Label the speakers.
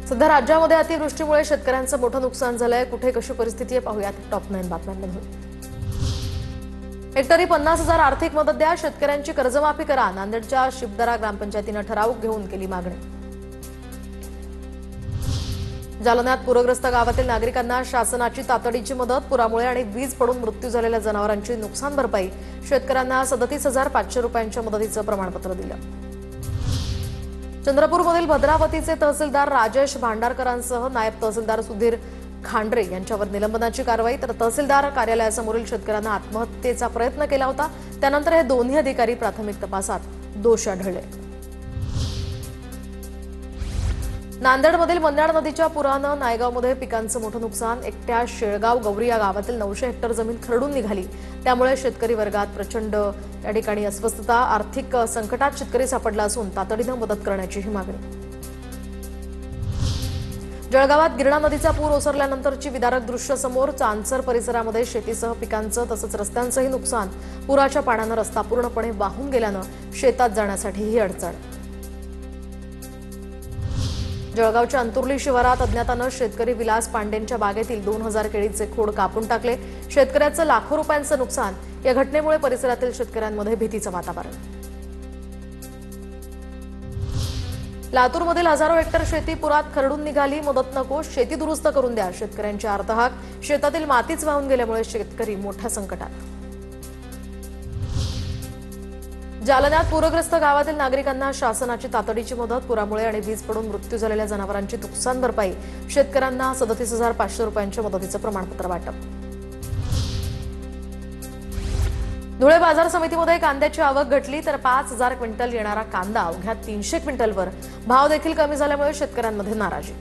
Speaker 1: सध्या राज्यामध्ये अतिवृष्टीमुळे शेतकऱ्यांचं मोठं नुकसान झालंय। कुठे कशी परिस्थिती आहे पाहूयात टॉप 9 बातम्यांमधून। हेक्टरी 50,000 आर्थिक मदत द्या, शेतकऱ्यांची कर्जमाफी करा। नांदेडच्या शिबदरा ग्रामपंचायतीने ठराव घेऊन केली मागणी। जालन्यात पूरग्रस्त गावातील नागरिकांना शासनाची तातडीची मदत। पुरामुळे आणि वीज पडून मृत्यू झालेल्या जनावरांची नुकसान भरपाई। शेतकऱ्यांना 37,500 रुपयांच्या मदतीचं प्रमाणपत्र दिलं। चंद्रपूरमधील भद्रावतीचे तहसीलदार राजेश भांडारकरांसह नायब तहसीलदार सुधीर खांड्रे यांच्यावर निलंबनाची कारवाई। तर तहसीलदार कार्यालयासमोरील शेतकऱ्यांना आत्महत्येचा प्रयत्न केला होता, त्यानंतर हे दोन्ही अधिकारी प्राथमिक तपासात दोषी आढळले। नांदेडमधील मंद्याळ नदीच्या पुरानं नायगावमध्ये पिकांचं मोठं नुकसान। एकट्या शेळगाव गौरी या गावातील 900 हेक्टर जमीन खरडून निघाली, त्यामुळे शेतकरी वर्गात प्रचंड या ठिकाणी अस्वस्थता। आर्थिक संकटात शेतकरी सापडला असून तातडीनं मदत करण्याची ही मागणी। जळगावात गिरणा नदीचा पूर ओसरल्यानंतरची विदारक दृश्य समोर। चांदसर परिसरामध्ये शेतीसह पिकांचं तसंच रस्त्यांचंही नुकसान। पुराच्या पाण्यानं रस्ता पूर्णपणे वाहून गेल्यानं शेतात जाण्यासाठी ही अडचण। जळगावच्या अंतुर्ली शिवारात अज्ञातानं शेतकरी विलास पांडेंच्या बागेतील 2000 केळीचे खोड कापून टाकले। शेतकऱ्याचं लाखो रुपयांचं नुकसान। या घटनेमुळे परिसरातील शेतकऱ्यांमध्ये भीतीचं वातावरण। लातूरमधील हजारो हेक्टर शेती पुरात खरडून निघाली। मदत नको, शेती दुरुस्त करून द्या, शेतकऱ्यांची आर्तहाक। शेतातील मातीच वाहून गेल्यामुळे शेतकरी मोठ्या संकटात। जालन्यात पूरग्रस्त गावातील नागरिकांना शासनाची तातडीची मदत। पुरामुळे आणि वीज पडून मृत्यू झालेल्या जनावरांची नुकसान भरपाई। शेतकऱ्यांना 37,500 रुपयांच्या मदतीचं प्रमाणपत्र वाटप। धुळे बाजार समितीमध्ये कांद्याची आवक घटली, तर 5,000 क्विंटल येणारा कांदा अवघ्या 300 क्विंटलवर। भाव देखील कमी झाल्यामुळे शेतकऱ्यांमध्ये नाराजी।